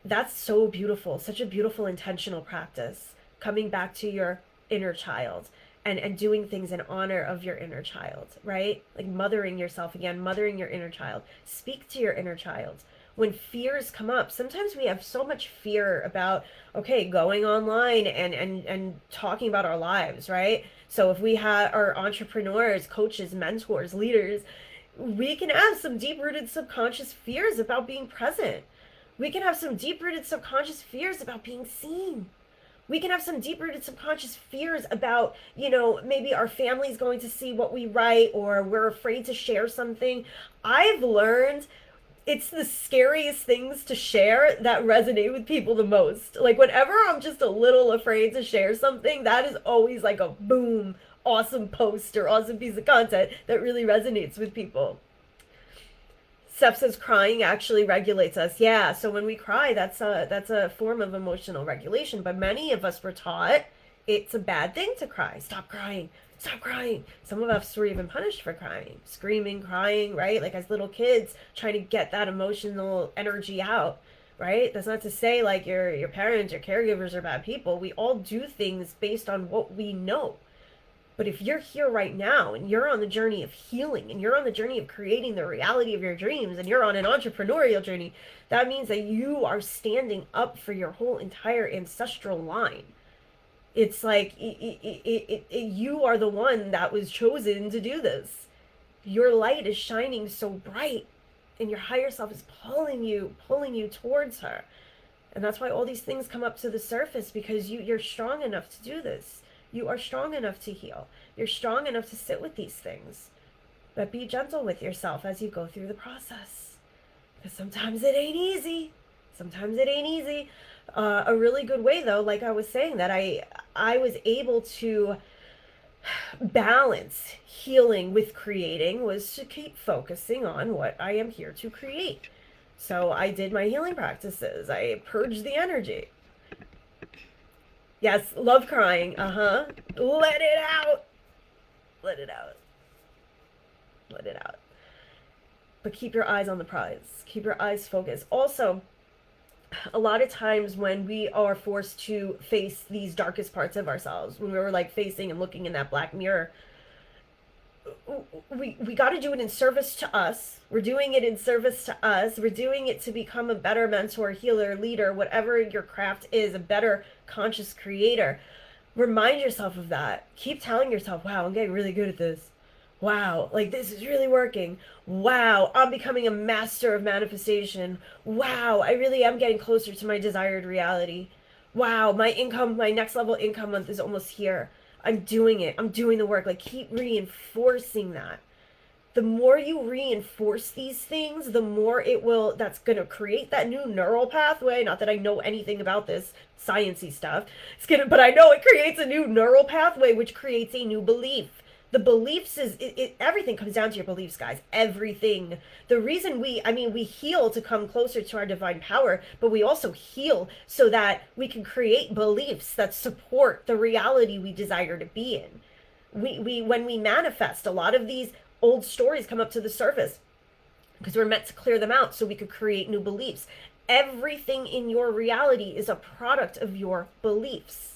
That's so beautiful. Such a beautiful intentional practice. Coming back to your inner child and doing things in honor of your inner child, right? Like mothering yourself again, mothering your inner child. Speak to your inner child. When fears come up, sometimes we have so much fear about, okay, going online and talking about our lives, right? So if we have our entrepreneurs, coaches, mentors, leaders, we can have some deep-rooted subconscious fears about being present. We can have some deep-rooted subconscious fears about being seen. We can have some deep-rooted subconscious fears about, you know, maybe our family's going to see what we write or we're afraid to share something. I've learned it's the scariest things to share that resonate with people the most. Like whenever I'm just a little afraid to share something, that is always like a boom, awesome post or awesome piece of content that really resonates with people. Steph says crying actually regulates us. Yeah, so when we cry, that's a form of emotional regulation. But many of us were taught it's a bad thing to cry. Stop crying. Stop crying. Some of us were even punished for crying, screaming, crying, right? Like as little kids trying to get that emotional energy out, right? That's not to say like your parents, your caregivers are bad people. We all do things based on what we know. But if you're here right now and you're on the journey of healing and you're on the journey of creating the reality of your dreams and you're on an entrepreneurial journey, that means that you are standing up for your whole entire ancestral line. It's like you are the one that was chosen to do this. Your light is shining so bright and your higher self is pulling you towards her. And that's why all these things come up to the surface, because you're strong enough to do this. You are strong enough to heal. You're strong enough to sit with these things. But be gentle with yourself as you go through the process. Because sometimes it ain't easy. Sometimes it ain't easy. A really good way, though, like I was saying, that I was able to balance healing with creating was to keep focusing on what I am here to create. So I did my healing practices. I purged the energy. Yes, love crying. Let it out. Let it out. Let it out. But keep your eyes on the prize. Keep your eyes focused. Also, a lot of times when we are forced to face these darkest parts of ourselves, when we're like facing and looking in that black mirror, we got to do it in service to us. We're doing it in service to us. We're doing it to become a better mentor, healer, leader, whatever your craft is, a better conscious creator. Remind yourself of that. Keep telling yourself, wow, I'm getting really good at this. Wow, like this is really working. Wow, I'm becoming a master of manifestation. Wow, I really am getting closer to my desired reality. Wow, my income, my next level income month is almost here. I'm doing it. I'm doing the work. Like, keep reinforcing that. The more you reinforce these things, the more it will, that's going to create that new neural pathway. Not that I know anything about this sciencey stuff. But I know it creates a new neural pathway, which creates a new belief. The beliefs everything comes down to your beliefs, guys. Everything. The reason we heal to come closer to our divine power, but we also heal so that we can create beliefs that support the reality we desire to be in. When we manifest, a lot of these old stories come up to the surface because we're meant to clear them out so we could create new beliefs. Everything in your reality is a product of your beliefs.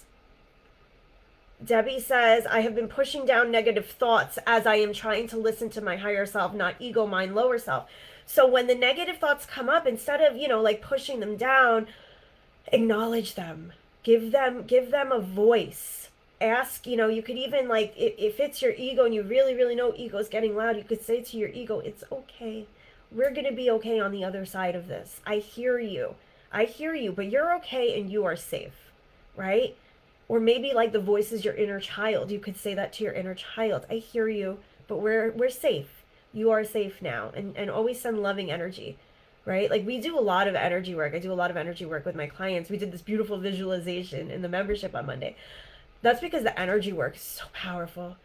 Debbie says, I have been pushing down negative thoughts as I am trying to listen to my higher self, not ego, mind, lower self. So when the negative thoughts come up, instead of, like pushing them down, acknowledge them. Give them a voice. Ask, you could even, like, if it's your ego and you really, really know ego is getting loud, you could say to your ego, it's okay. We're going to be okay on the other side of this. I hear you, but you're okay and you are safe, right? Or maybe like the voice is your inner child. You could say that to your inner child. I hear you, but we're safe. You are safe now. And always send loving energy, right? Like, we do a lot of energy work. I do a lot of energy work with my clients. We did this beautiful visualization in the membership on Monday. That's because the energy work is so powerful.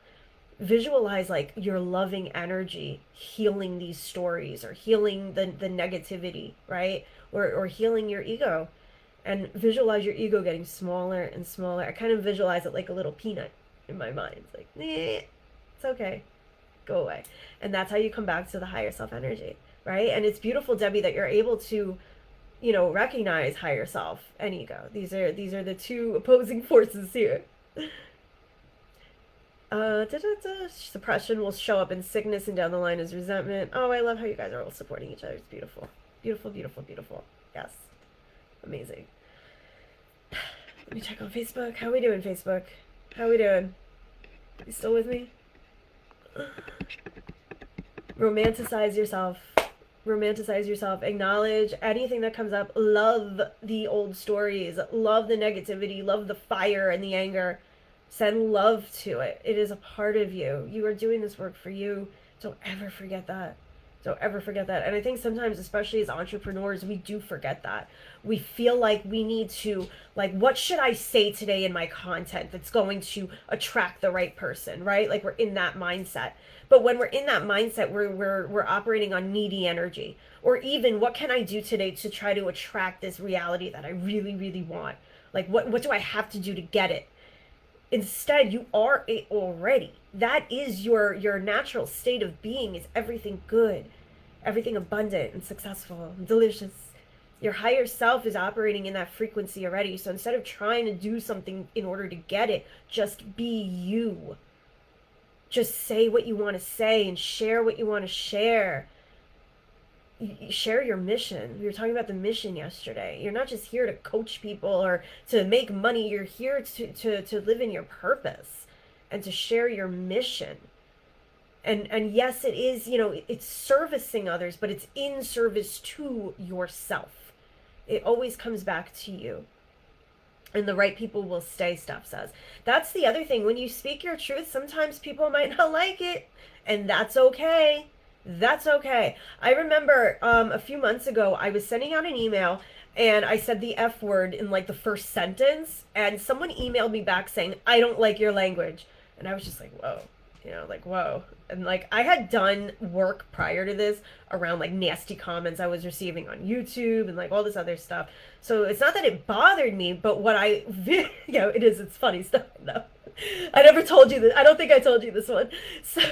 Visualize like your loving energy healing these stories or healing the negativity, right? Or healing your ego. And visualize your ego getting smaller and smaller. I kind of visualize it like a little peanut in my mind. It's like, it's okay. Go away. And that's how you come back to the higher self energy, right? And it's beautiful, Debbie, that you're able to, recognize higher self and ego. These are the two opposing forces here. Suppression will show up in sickness and down the line as resentment. Oh, I love how you guys are all supporting each other. It's beautiful. Beautiful, beautiful, beautiful. Yes. Amazing. Let me check on Facebook. How we doing, Facebook? How we doing? You still with me? Romanticize yourself. Romanticize yourself. Acknowledge anything that comes up. Love the old stories. Love the negativity. Love the fire and the anger. Send love to it. It is a part of you. You are doing this work for you. Don't ever forget that. Don't ever forget that. And I think sometimes, especially as entrepreneurs, we do forget that. We feel like we need to, like, what should I say today in my content that's going to attract the right person, right? Like, we're in that mindset. But when we're in that mindset, we're operating on needy energy. Or even, what can I do today to try to attract this reality that I really, really want? Like, what do I have to do to get it? Instead, you are it already. That is your natural state of being, is everything good, everything abundant and successful and delicious. Your higher self is operating in that frequency already. So instead of trying to do something in order to get it, just be you. Just say what you want to say and share what you want to share. Share your mission. We were talking about the mission yesterday. You're not just here to coach people or to make money. You're here to live in your purpose and to share your mission. And yes, it is, it's servicing others, but it's in service to yourself. It always comes back to you. And the right people will stay, Steph says. That's the other thing. When you speak your truth, sometimes people might not like it, and that's okay. That's okay. I remember a few months ago, I was sending out an email and I said the F word in like the first sentence, and someone emailed me back saying, I don't like your language. And I was just like, whoa, whoa. And like, I had done work prior to this around like nasty comments I was receiving on YouTube and like all this other stuff. So it's not that it bothered me, but what it's funny stuff. No, I never told you this. I don't think I told you this one. So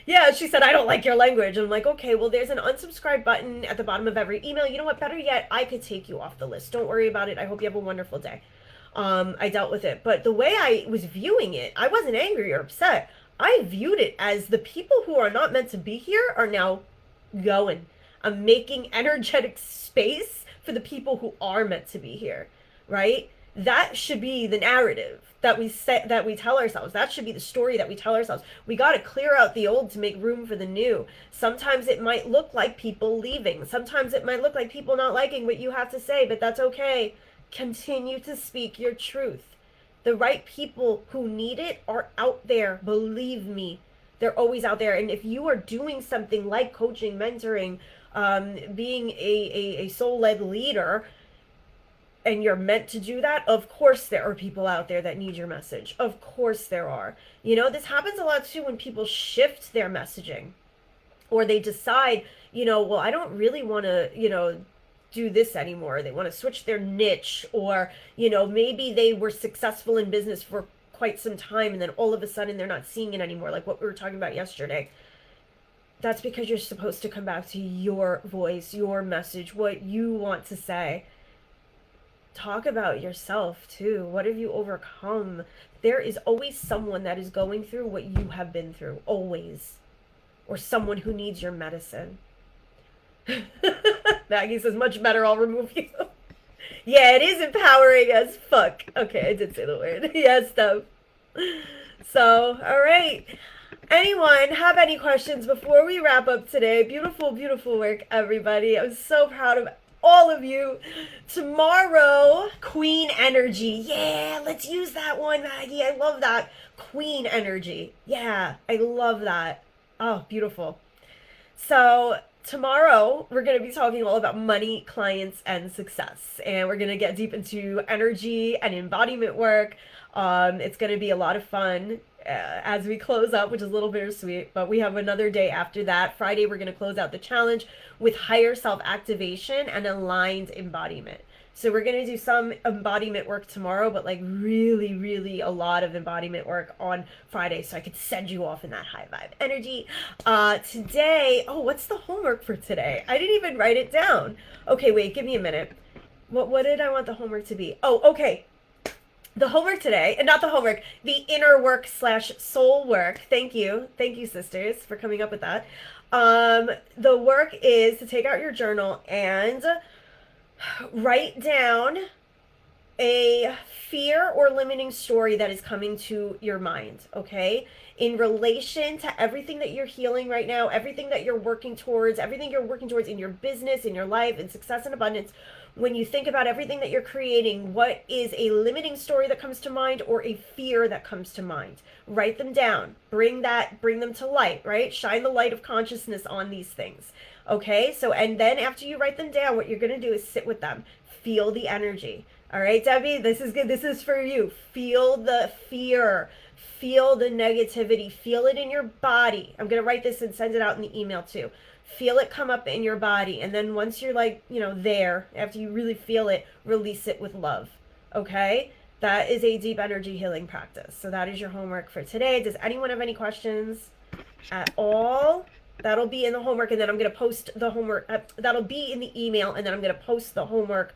yeah, she said, I don't like your language. And I'm like, okay, well, there's an unsubscribe button at the bottom of every email. You know what? Better yet, I could take you off the list. Don't worry about it. I hope you have a wonderful day. I dealt with it. But the way I was viewing it, I wasn't angry or upset. I viewed it as the people who are not meant to be here are now going. I'm making energetic space for the people who are meant to be here, right? That should be the narrative that we tell ourselves. That should be the story that we tell ourselves. We got to clear out the old to make room for the new. Sometimes it might look like people leaving. Sometimes it might look like people not liking what you have to say, but that's okay. Continue to speak your truth. The right people who need it are out there. Believe me, they're always out there. And if you are doing something like coaching, mentoring, being a soul-led leader, and you're meant to do that, of course there are people out there that need your message. Of course there are. You know, this happens a lot too when people shift their messaging, or they decide, well, I don't really want to, do this anymore. They want to switch their niche, or, maybe they were successful in business for quite some time and then all of a sudden they're not seeing it anymore, like what we were talking about yesterday. That's because you're supposed to come back to your voice, your message, what you want to say. Talk about yourself too. What have you overcome? There is always someone that is going through what you have been through, always. Or someone who needs your medicine. Maggie says, much better, I'll remove you. Yeah, it is empowering as fuck. Okay, I did say the word. Yeah, stuff. So, all right. Anyone have any questions before we wrap up today? Beautiful, beautiful work, everybody. I'm so proud of all of you. Tomorrow, Queen Energy. Yeah, let's use that one, Maggie. I love that. Queen Energy. Yeah, I love that. Oh, beautiful. So tomorrow, we're going to be talking all about money, clients, and success. And we're going to get deep into energy and embodiment work. It's going to be a lot of fun as we close up, which is a little bittersweet, but we have another day after that. Friday, we're going to close out the challenge with higher self-activation and aligned embodiment. So we're going to do some embodiment work tomorrow, but like really, really a lot of embodiment work on Friday, so I could send you off in that high vibe energy. Today, what's the homework for today? I didn't even write it down. Okay, wait, give me a minute. What did I want the homework to be? Oh, okay. The homework today, and not the homework, the inner work / soul work. Thank you, sisters, for coming up with that. The work is to take out your journal and write down a fear or limiting story that is coming to your mind, okay? In relation to everything that you're healing right now, everything that you're working towards, everything you're working towards in your business, in your life, in success and abundance. When you think about everything that you're creating, what is a limiting story that comes to mind or a fear that comes to mind? Write them down. Bring them to light, right? Shine the light of consciousness on these things. Okay? So, and then after you write them down, what you're going to do is sit with them. Feel the energy. All right, Debbie, this is good. This is for you. Feel the fear. Feel the negativity. Feel it in your body. I'm going to write this and send it out in the email too. Feel it come up in your body. And then once you're like, there, after you really feel it, release it with love. Okay? That is a deep energy healing practice. So that is your homework for today. Does anyone have any questions at all? That'll be in the homework, and then I'm going to post the homework. That'll be in the email, and then I'm going to post the homework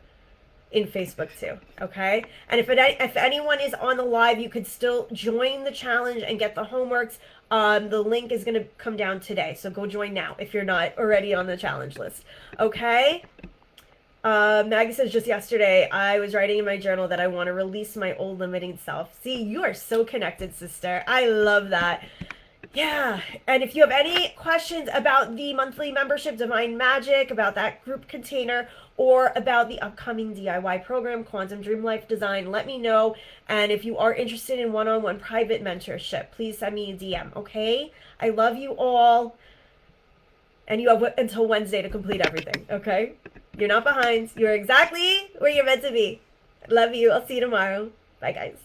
in Facebook too. Okay? And if anyone is on the live, you could still join the challenge and get the homeworks. The link is going to come down today, so go join now if you're not already on the challenge list. Okay? Maggie says, just yesterday, I was writing in my journal that I want to release my old limiting self. See, you are so connected, sister. I love that. Yeah. And if you have any questions about the monthly membership, Divine Magic, about that group container, or about the upcoming DIY program, Quantum Dream Life Design, let me know. And if you are interested in one-on-one private mentorship, please send me a DM, okay? I love you all. And you have until Wednesday to complete everything, okay? You're not behind. You're exactly where you're meant to be. Love you. I'll see you tomorrow. Bye, guys.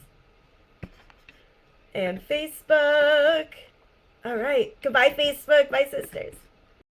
And Facebook. All right. Goodbye, Facebook. Bye, sisters.